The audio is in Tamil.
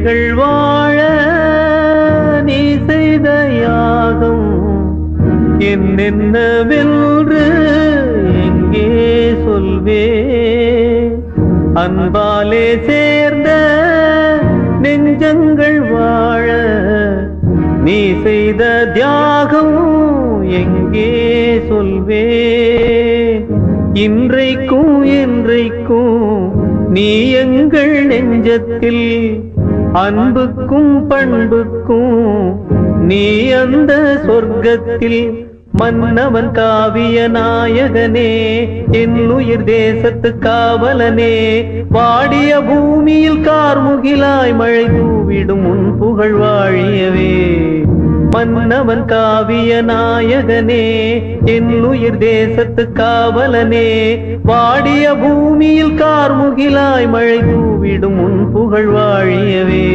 நெஞ்சங்கள் வாழ நீ செய்த யாகம் என்னென்னவென்று எங்கே சொல்வே அன்பாலே சேர்ந்த நெஞ்சங்கள் வாழ நீ செய்த தியாகம் எங்கே சொல்வே இன்றைக்கும் என்றைக்கும் நீ எங்கள் நெஞ்சத்தில் அன்புக்கும் பண்புக்கும் நீ அந்த சொர்க்கத்தில் மன்னவன் காவிய நாயகனே என் உயிர் தேசத்து காவலனே வாடிய பூமியில் கார்முகிலாய் மழை தூவிடும் உன் புகழ் வாழியவே மன்னவன் காவிய நாயகனே என் உயிர் தேசத்து காவலனே வாடிய பூமியில் கார்முகிலாய் மழை தூவிடும் உன் புகழ் வாழியவே